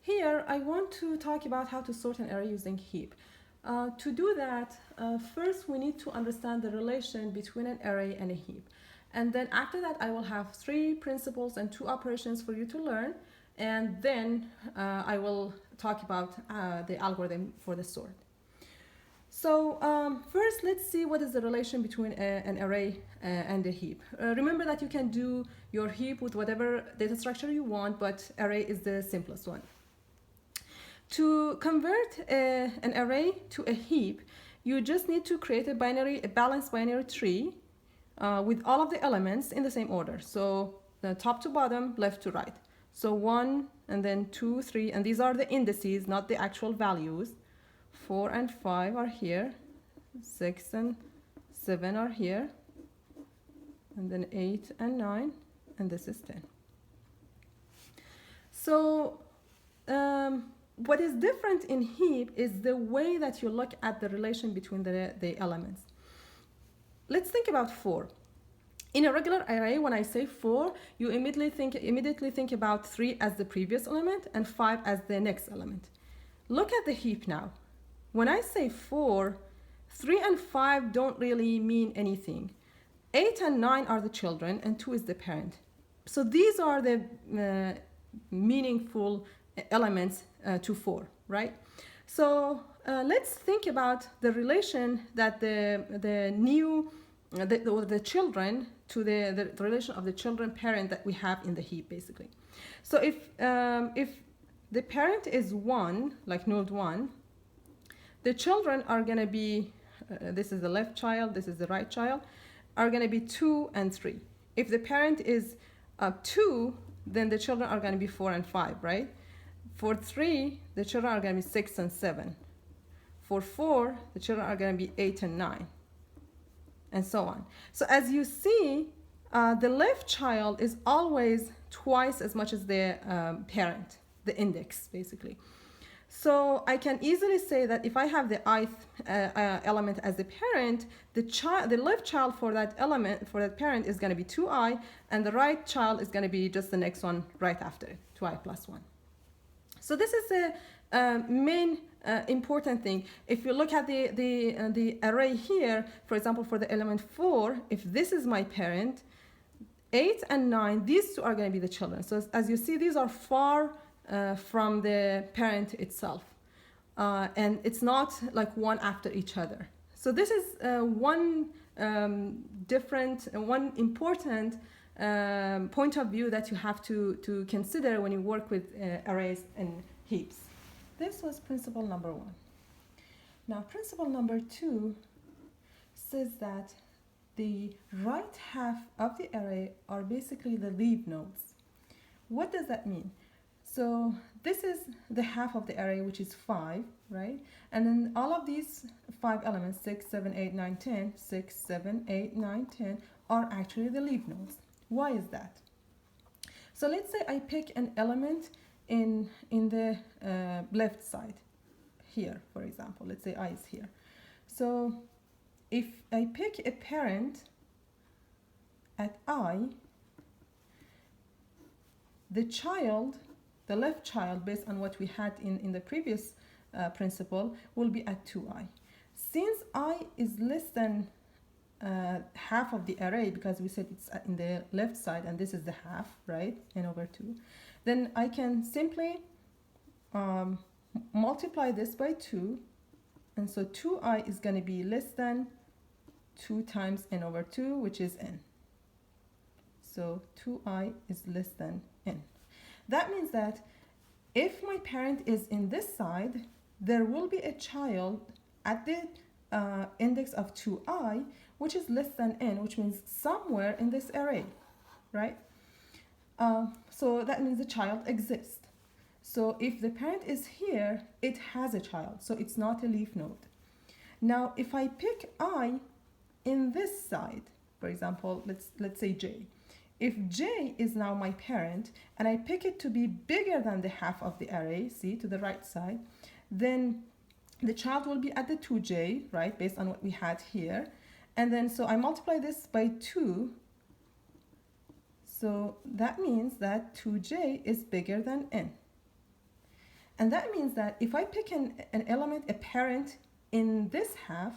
Here, I want to talk about how to sort an array using heap. To do that, first we need to understand the relation between an array and a heap. And then after that, I will have 3 principles and 2 operations for you to learn. And then I will talk about the algorithm for the sort. So first, let's see what is the relation between an array and a heap. Remember that you can do your heap with whatever data structure you want, but array is the simplest one. To convert an array to a heap, you just need to create a balanced binary tree with all of the elements in the same order. So top to bottom, left to right. So 1 and then 2, 3, and these are the indices, not the actual values. 4 and 5 are here, 6 and 7 are here, and then 8 and 9, and this is 10. So what is different in heap is the way that you look at the relation between the elements. Let's think about 4. In a regular array, when I say 4, you immediately think about 3 as the previous element and 5 as the next element. Look at the heap now. When I say 4, 3 and 5 don't really mean anything. 8 and 9 are the children and 2 is the parent. So these are the meaningful elements to 4, right? So let's think about the relation that the children to the relation of the children parent that we have in the heap, basically. So if the parent is 1, like node 1, the children are going to be, this is the left child, this is the right child, are going to be 2 and 3. If the parent is 2, then the children are going to be 4 and 5, right? For 3, the children are going to be 6 and 7. For 4, the children are going to be 8 and 9, and so on. So as you see, the left child is always twice as much as the parent, the index, basically. So I can easily say that if I have the ith element as the parent, the left child for that element, for that parent, is going to be 2i, and the right child is going to be just the next one right after it, 2i plus 1. So this is the main important thing. If you look at the array here, for example, for the element 4, if this is my parent, 8 and 9, these two are going to be the children. So as you see, these are far from the parent itself, and it's not like one after each other. So this is one important point of view that you have to consider when you work with arrays and heaps. This was principle number 1. Now principle number 2 says that the right half of the array are basically the leaf nodes. What does that mean? So this is the half of the array, which is 5, right? And then all of these 5 elements, 6, 7, 8, 9, 10, 6, 7, 8, 9, 10, are actually the leaf nodes. Why is that? So let's say I pick an element in the left side, here, for example. Let's say I is here. So if I pick a parent at I, the child, the left child, based on what we had in the previous principle, will be at 2i. Since I is less than half of the array, because we said it's in the left side and this is the half, right, n over 2, then I can simply multiply this by 2, and so 2i is going to be less than 2 times n over 2, which is n. So 2i is less than n. That means that if my parent is in this side, there will be a child at the index of 2i, which is less than n, which means somewhere in this array, right? So that means the child exists. So if the parent is here, it has a child, so it's not a leaf node. Now, if I pick I in this side, for example, let's say j. If j is now my parent, and I pick it to be bigger than the half of the array, see, to the right side, then the child will be at the 2j, right, based on what we had here. And then, so I multiply this by 2. So that means that 2j is bigger than n. And that means that if I pick an element, a parent in this half,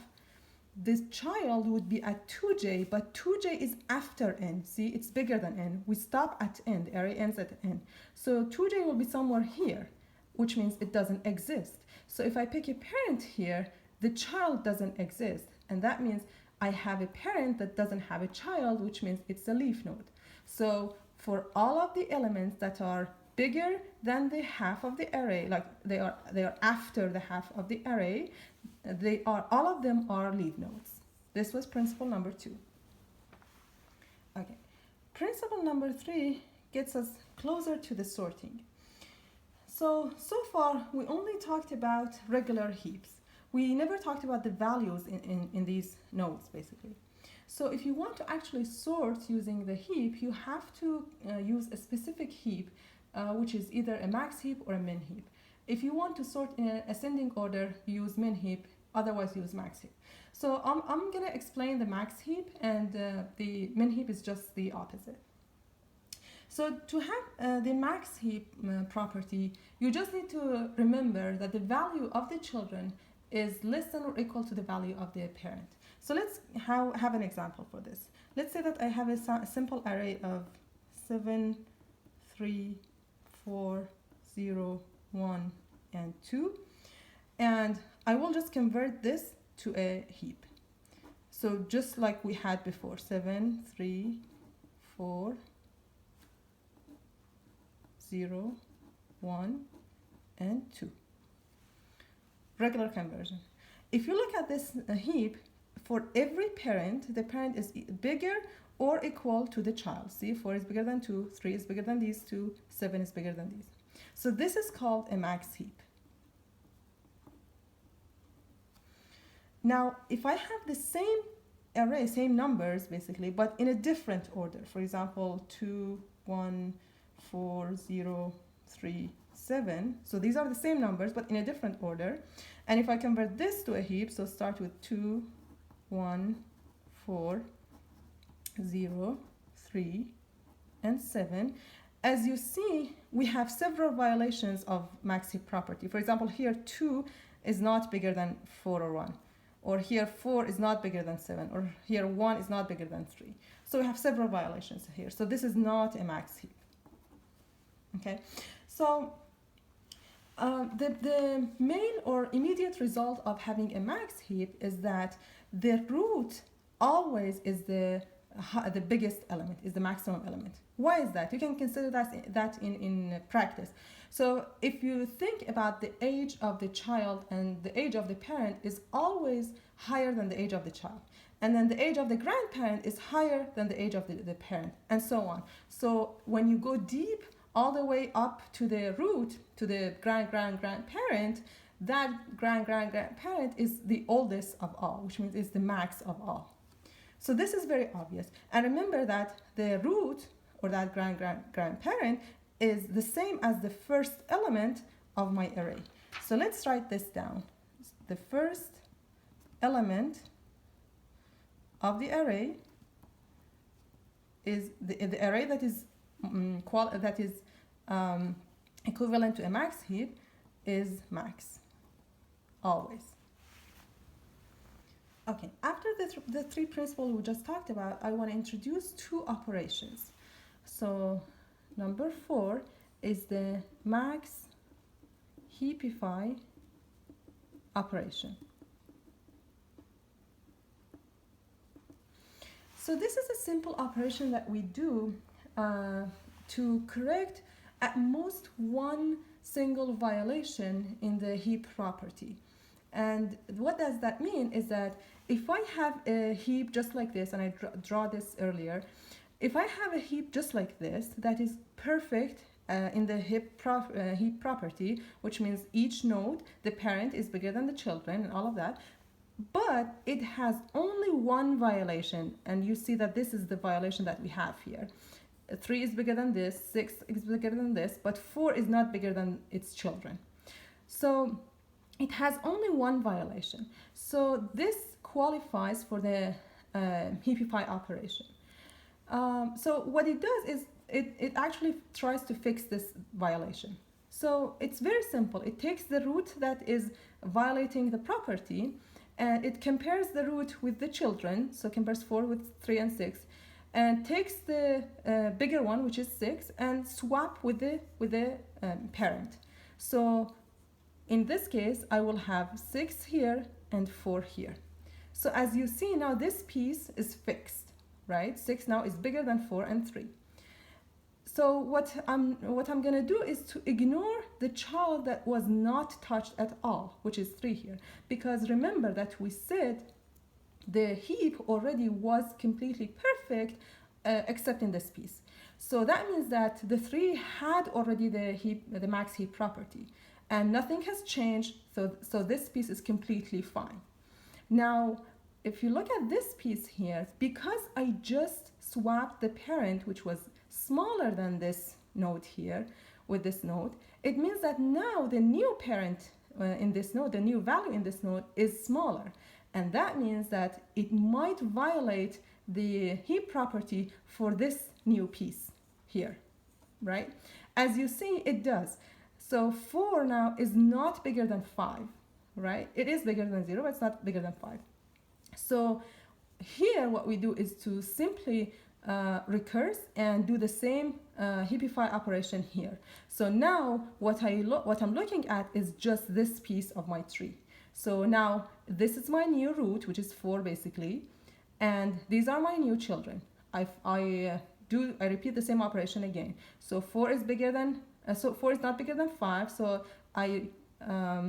this child would be at 2j, but 2j is after n. See, it's bigger than n. We stop at n. The array ends at n. So 2j will be somewhere here, which means it doesn't exist. So if I pick a parent here, the child doesn't exist. And that means I have a parent that doesn't have a child, which means it's a leaf node. So for all of the elements that are bigger than the half of the array, like they are after the half of the array, all of them are leaf nodes. This was principle number 2. Okay, principle number 3 gets us closer to the sorting. So far we only talked about regular heaps. We never talked about the values in these nodes, basically. So if you want to actually sort using the heap, you have to use a specific heap, which is either a max heap or a min heap. If you want to sort in an ascending order, use min heap, otherwise use max heap. So I'm going to explain the max heap, and the min heap is just the opposite. So to have the max heap property, you just need to remember that the value of the children is less than or equal to the value of the parent. So let's have an example for this. Let's say that I have a simple array of 7, 3, 4, 0, 1, and 2. And I will just convert this to a heap. So just like we had before, 7, 3, 4, 0, 1, and 2. Regular conversion. If you look at this heap, for every parent, the parent is bigger or equal to the child. See, 4 is bigger than 2, 3 is bigger than these two, 7 is bigger than these. So this is called a max heap. Now, if I have the same array, same numbers basically, but in a different order, for example, 2, 1, 4, 0, 3, 7. So these are the same numbers, but in a different order. And if I convert this to a heap, so start with 2, 1, 4, 0, 3, and 7. As you see, we have several violations of max heap property. For example, here 2 is not bigger than 4 or 1. Or here 4 is not bigger than 7. Or here 1 is not bigger than 3. So we have several violations here. So this is not a max heap. Okay, so the main or immediate result of having a max heap is that the root always is the biggest element, is the maximum element. Why is that? You can consider that in practice. So if you think about the age of the child and the age of the parent is always higher than the age of the child. And then the age of the grandparent is higher than the age of the parent, and so on. So when you go deep, all the way up to the root, to the grandparent, that grandparent is the oldest of all, which means it's the max of all. So this is very obvious. And remember that the root, or that grandparent, is the same as the first element of my array. So let's write this down. The first element of the array is the array that is equivalent to a max heap is max, always. Okay, after the three principles we just talked about, I want to introduce two operations. So number 4 is the max heapify operation. So this is a simple operation that we do to correct at most one single violation in the heap property. And what does that mean is that if I have a heap just like this, and I draw this earlier, if I have a heap just like this that is perfect in the heap property, which means each node, the parent is bigger than the children and all of that, but it has only one violation, and you see that this is the violation that we have here. 3 is bigger than this, 6 is bigger than this, but 4 is not bigger than its children. So it has only one violation. So this qualifies for the heapify operation. So what it does is it actually tries to fix this violation. So it's very simple. It takes the root that is violating the property, and it compares the root with the children, so compares 4 with 3 and 6, and takes the bigger one, which is 6, and swap with the parent. So in this case, I will have 6 here and 4 here. So as you see now, this piece is fixed, right? 6 now is bigger than 4 and 3. So what I'm gonna do is to ignore the child that was not touched at all, which is 3 here, because remember that we said the heap already was completely perfect, except in this piece. So that means that the 3 had already the max heap property, and nothing has changed. So this piece is completely fine. Now, if you look at this piece here, because I just swapped the parent, which was smaller than this node here, with this node, it means that now the new parent in this node, the new value in this node is smaller. And that means that it might violate the heap property for this new piece here, right? As you see, it does. So 4 now is not bigger than 5, right? It is bigger than 0, but it's not bigger than 5. So here what we do is to simply recurse and do the same heapify operation here. So now what I'm looking at is just this piece of my tree. So now this is my new root, which is 4 basically, and these are my new children. I repeat the same operation again. So 4 is bigger than so 4 is not bigger than 5. So I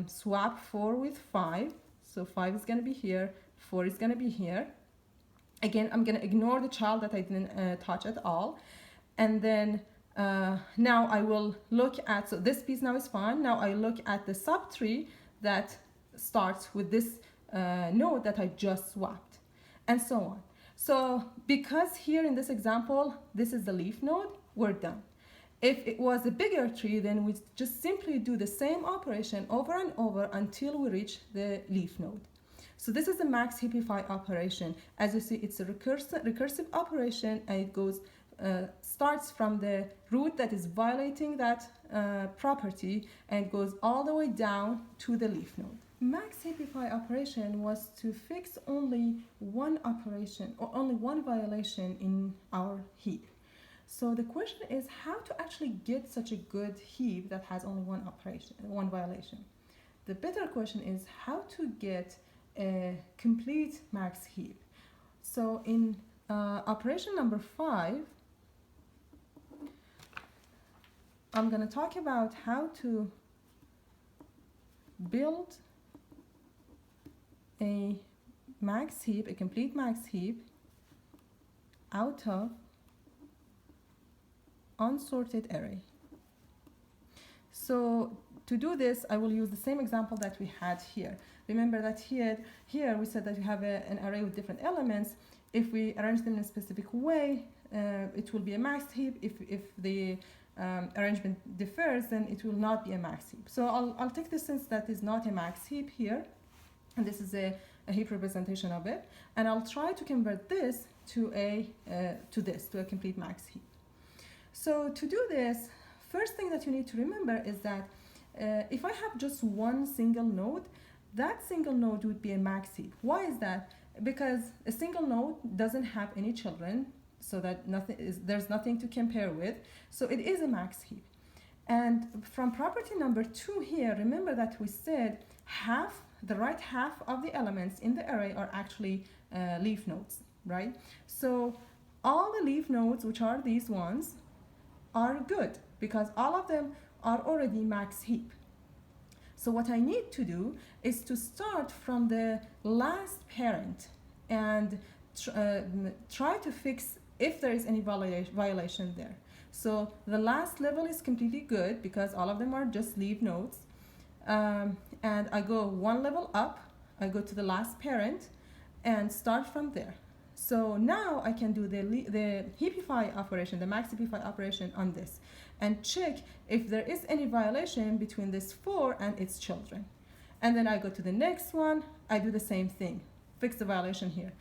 swap 4 with 5. So 5 is going to be here, 4 is going to be here. Again, I'm going to ignore the child that I didn't touch at all. And then now I will look at, so this piece now is fine. Now I look at the subtree that starts with this node that I just swapped, and so on. So because here in this example, this is the leaf node, we're done. If it was a bigger tree, then we just simply do the same operation over and over until we reach the leaf node. So this is the max heapify operation. As you see, it's a recursive operation, and it goes starts from the root that is violating that property and goes all the way down to the leaf node. Max heapify operation was to fix only one operation or only one violation in our heap. So the question is how to actually get such a good heap that has only one operation, one violation. The better question is how to get a complete max heap. So in operation number 5, I'm going to talk about how to build a max heap, a complete max heap, out of unsorted array. So to do this, I will use the same example that we had here. Remember that here we said that we have an array with different elements. If we arrange them in a specific way, it will be a max heap. If the arrangement differs, then it will not be a max heap. So I'll take this since that is not a max heap here, and this is a heap representation of it, and I'll try to convert this to a complete max heap. So to do this, first thing that you need to remember is that if I have just one single node, that single node would be a max heap. Why is that? Because a single node doesn't have any children, so that there's nothing to compare with, so it is a max heap. And from property number 2 here, remember that we said the right half of the elements in the array are actually leaf nodes, right? So all the leaf nodes, which are these ones, are good because all of them are already max heap. So what I need to do is to start from the last parent and try to fix if there is any violation there. So the last level is completely good because all of them are just leaf nodes. And I go one level up, I go to the last parent and start from there. So now I can do the heapify operation, the max heapify operation on this, and check if there is any violation between this 4 and its children. And then I go to the next one, I do the same thing, fix the violation here.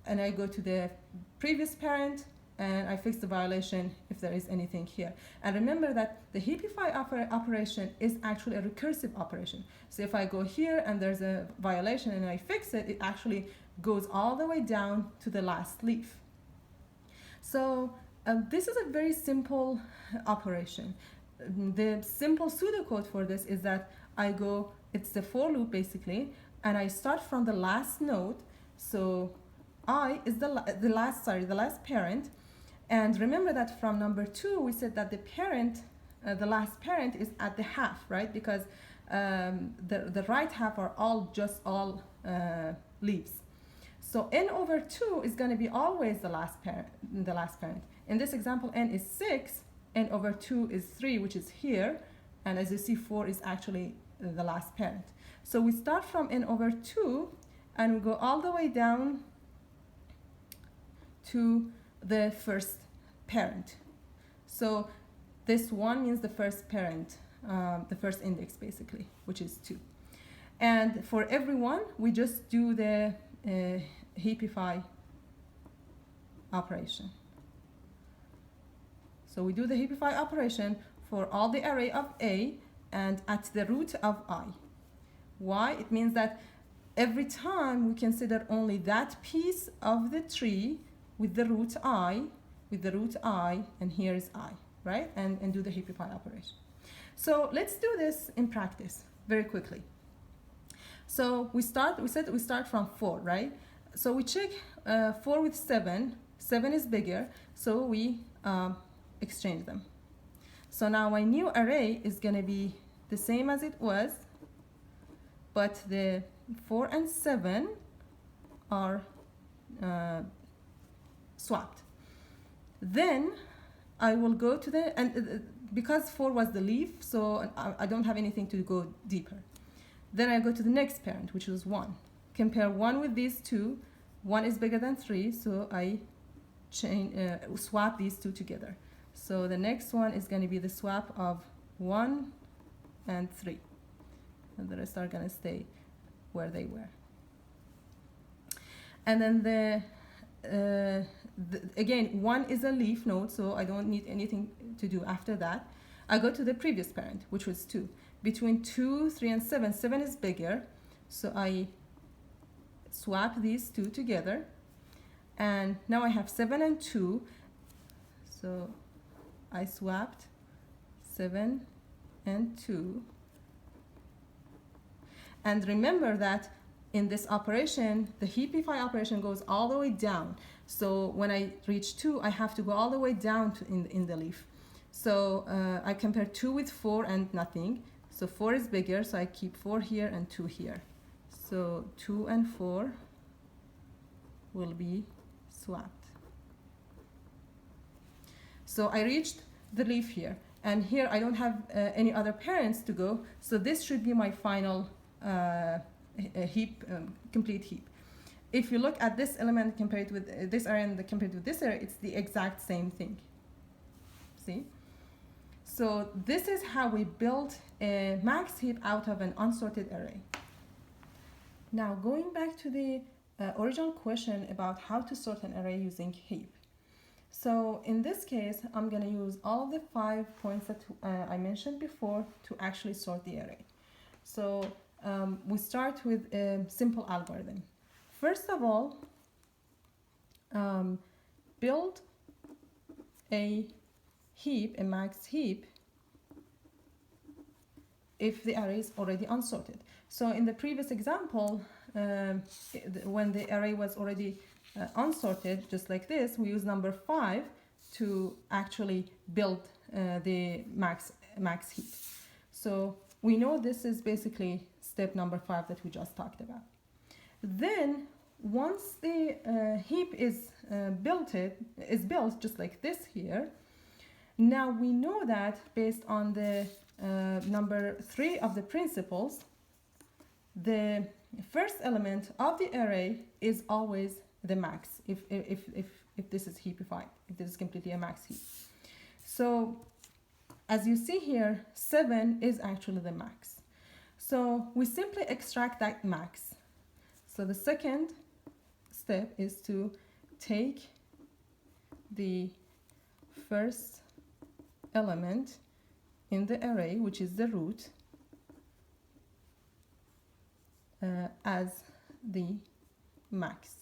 And I go to the previous parent, and I fix the violation if there is anything here. And remember that the heapify operation is actually a recursive operation. So if I go here and there's a violation and I fix it, it actually goes all the way down to the last leaf. So this is a very simple operation. The simple pseudocode for this is that it's the for loop basically, and I start from the last node. So I is the last parent. And remember that from number 2, we said that the last parent is at the half, right? Because the right half are all leaves. So n over 2 is going to be always the last parent. In this example, n is 6, n over 2 is 3, which is here, and as you see, 4 is actually the last parent. So we start from n over 2, and we go all the way down to the first parent. So this 1 means the first parent, the first index basically, which is 2. And for every one, we just do the heapify operation. So we do the heapify operation for all the array of A and at the root of I. Why? It means that every time we consider only that piece of the tree with the root I, and here is I, right? And do the heapify operation. So let's do this in practice very quickly. So we said we start from 4, right? So we check 4 with 7. 7 is bigger, so we exchange them. So now my new array is going to be the same as it was, but the 4 and 7 are swapped. Then I will go to because 4 was the leaf, so I don't have anything to go deeper. Then I go to the next parent, which is 1. Compare 1 with these two. 1 is bigger than 3, so I swap these two together. So the next one is going to be the swap of 1 and 3. And the rest are going to stay where they were. And then again, 1 is a leaf node, so I don't need anything to do after that. I go to the previous parent, which was 2. Between 2, 3, and 7, 7 is bigger, so I swap these two together. And now I have 7 and 2, so I swapped 7 and 2. And remember that in this operation, the heapify operation goes all the way down. So when I reach 2, I have to go all the way down in the leaf. So I compare 2 with 4 and nothing. So 4 is bigger, so I keep 4 here and 2 here. So 2 and 4 will be swapped. So I reached the leaf here, and here I don't have any other parents to go, so this should be my final heap, complete heap. If you look at this element compared with this array and compared with this array, it's the exact same thing. See? So this is how we built a max heap out of an unsorted array. Now going back to the original question about how to sort an array using heap. So in this case, I'm going to use all of the 5 points that I mentioned before to actually sort the array. So we start with a simple algorithm. First of all, build a heap, a max heap, if the array is already unsorted. So in the previous example, when the array was already unsorted, just like this, we use number 5 to actually build the max heap. So we know this is basically step number 5 that we just talked about. Then once the heap is built, just like this here, now we know that based on the number 3 of the principles, the first element of the array is always the max, if this is heapified, if this is completely a max heap. So as you see here, 7 is actually the max. So we simply extract that max. So the second step is to take the first element in the array, which is the root, as the max.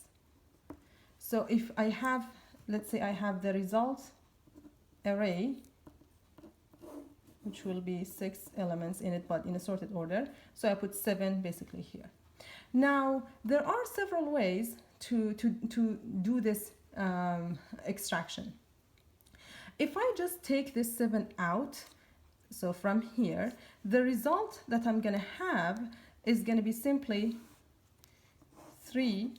So if I have, let's say I have the result array, which will be 6 elements in it, but in a sorted order. So I put 7 basically here. Now, there are several ways to do this extraction. If I just take this 7 out, so from here, the result that I'm going to have is going to be simply 3,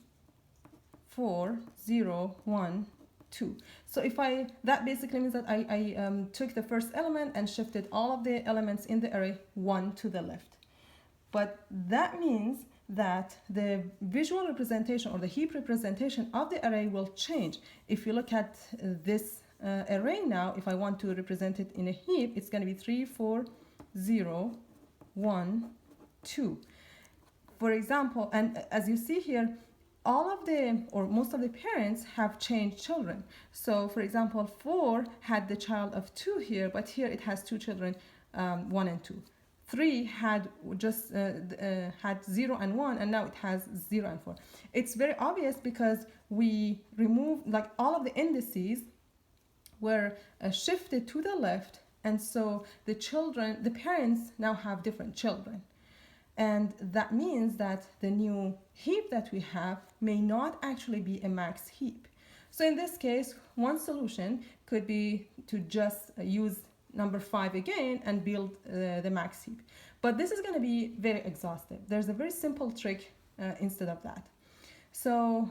4, 0, 1, 2. So if that basically means that I took the first element and shifted all of the elements in the array 1 to the left. But that means that the visual representation or the heap representation of the array will change. If you look at this array now, if I want to represent it in a heap, it's going to be 3, 4, 0, 1, 2. For example, and as you see here, all of the, or most of the parents have changed children. So for example, 4 had the child of 2 here, but here it has 2 children, 1 and 2. 3 had just had 0 and 1, and now it has 0 and 4. It's very obvious because we removed, like, all of the indices were shifted to the left, and so the parents now have different children. And that means that the new heap that we have may not actually be a max heap. So in this case, one solution could be to just use number 5 again and build the max heap. But this is going to be very exhaustive. There's a very simple trick instead of that. So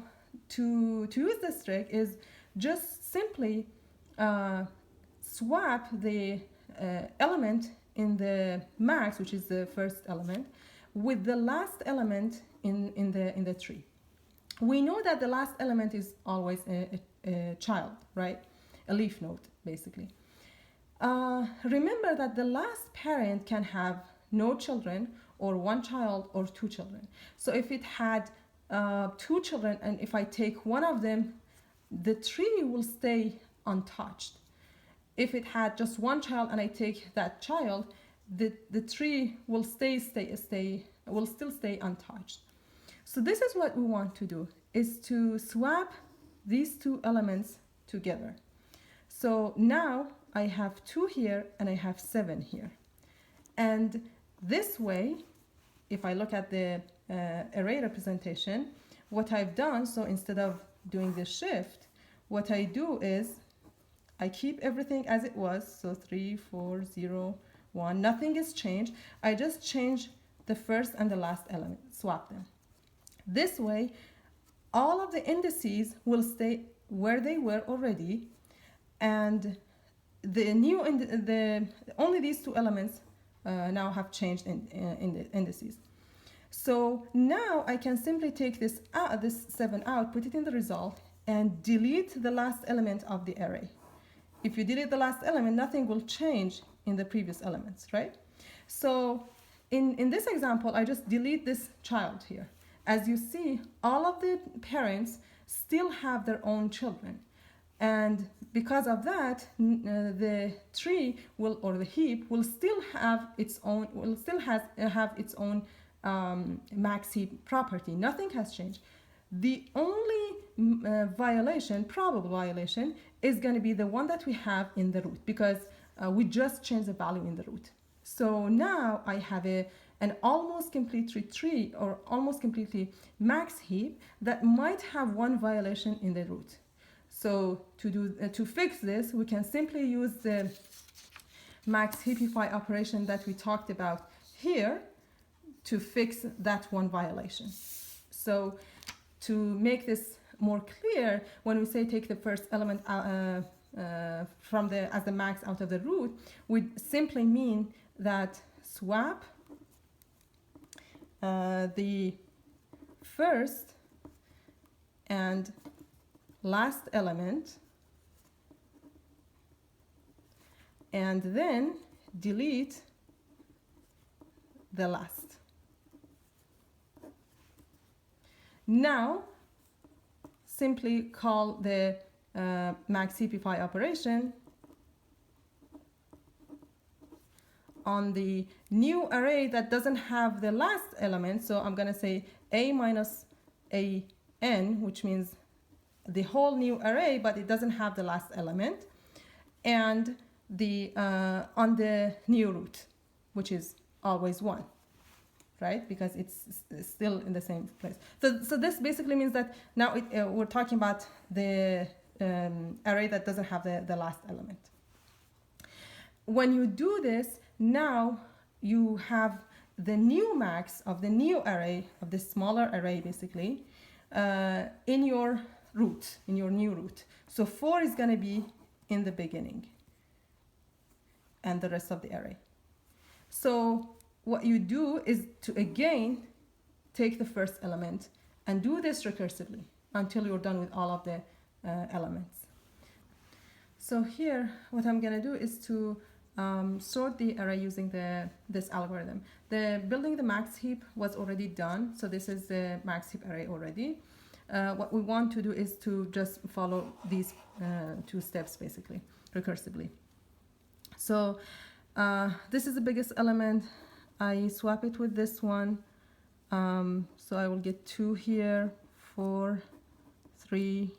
to use this trick is just simply swap the element in the max, which is the first element, with the last element in the tree. We know that the last element is always a child, right? A leaf node, basically. Remember that the last parent can have no children, or 1 child, or 2 children. So if it had 2 children, and if I take one of them, the tree will stay untouched. If it had just 1 child and I take that child, the tree will still stay untouched. So this is what we want to do, is to swap these 2 elements together. So now I have 2 here and I have 7 here. And this way, if I look at the array representation, what I've done, so instead of doing the shift, what I do is I keep everything as it was, so 3, 4, 0, 1, nothing is changed. I just change the first and the last element, swap them. This way, all of the indices will stay where they were already, and only these 2 elements now have changed in the indices. So now I can simply take this 7 out, put it in the result, and delete the last element of the array. If you delete the last element, nothing will change in the previous elements, right? So in this example, I just delete this child here. As you see, all of the parents still have their own children. And because of that, the tree will, or the heap will still have its own, have its own max heap property. Nothing has changed. The only probable violation, is going to be the one that we have in the root, because we just changed the value in the root. So now I have an almost completely tree, or almost completely max heap, that might have one violation in the root. So to fix this, we can simply use the max heapify operation that we talked about here to fix that one violation. So to make this more clear, when we say take the first element as the max out of the root, we simply mean that swap the first and last element, and then delete the last. Now simply call the max-heap operation on the new array that doesn't have the last element. So I'm going to say a minus a n, which means the whole new array, but it doesn't have the last element, and the on the new root, which is always 1, right? Because it's still in the same place. So this basically means that now we're talking about the array that doesn't have the last element. When you do this, now you have the new max of the new array, of the smaller array basically, in your root, in your new root. So 4 is going to be in the beginning and the rest of the array. So what you do is to again take the first element and do this recursively until you're done with all of the elements. So here what I'm going to do is to sort the array using this algorithm. Building the max heap was already done, so this is the max heap array already. What we want to do is to just follow these 2 steps basically, recursively. So this is the biggest element. I swap it with this one. So I will get 2 here, 4, 3,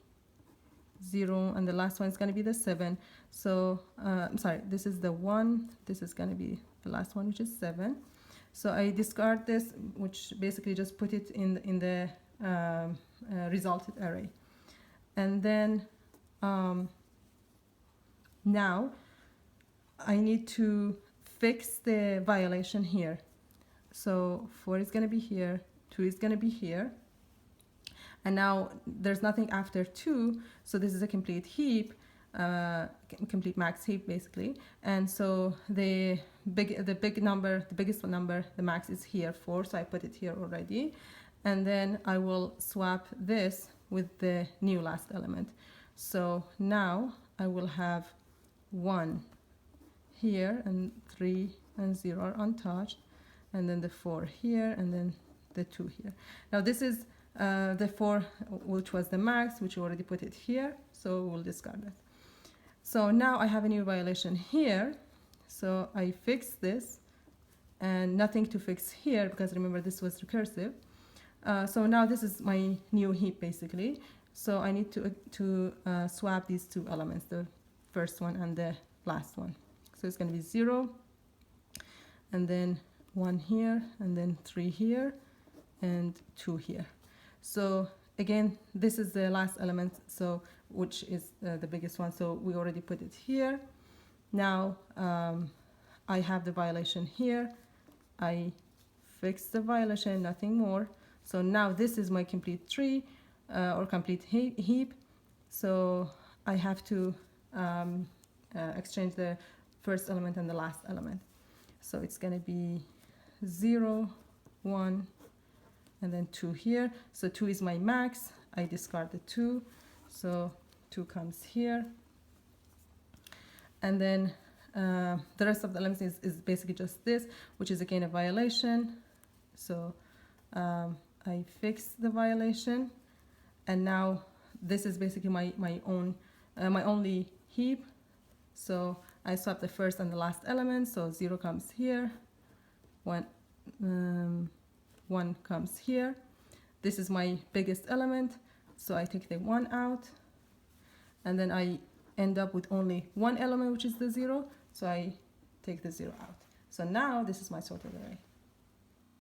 0, and the last one is going to be the 7. So I'm sorry, this is the 1, this is going to be the last one, which is 7. So I discard this, which basically just put it in the resulted array. And then now I need to fix the violation here. So 4 is going to be here, 2 is going to be here, and now there's nothing after 2, so this is a complete heap, complete max heap basically. And so the biggest number, the max is here, 4, so I put it here already. And then I will swap this with the new last element. So now I will have 1 here, and 3 and 0 are untouched, and then the 4 here, and then the 2 here. Now this is the 4, which was the max, which you already put it here, so we'll discard that. So now I have a new violation here, so I fix this, and nothing to fix here, because remember this was recursive. So now this is my new heap basically. So I need to swap these 2 elements, the first one and the last one. So it's going to be 0, and then 1 here, and then 3 here, and 2 here. So again, this is the last element, so which is the biggest one. So we already put it here. Now I have the violation here. I fix the violation, nothing more. So now this is my complete tree or complete heap. So I have to exchange the first element and the last element. So it's going to be 0, 1, and then 2 here. So 2 is my max. I discard the 2. So 2 comes here. And then the rest of the elements is basically just this, which is again a violation. So I fix the violation. And now this is basically my only heap. So I swap the first and the last element. So 0 comes here. 1 comes here. This is my biggest element, so I take the 1 out, and then I end up with only 1 element, which is the 0, so I take the 0 out. So now this is my sorted array.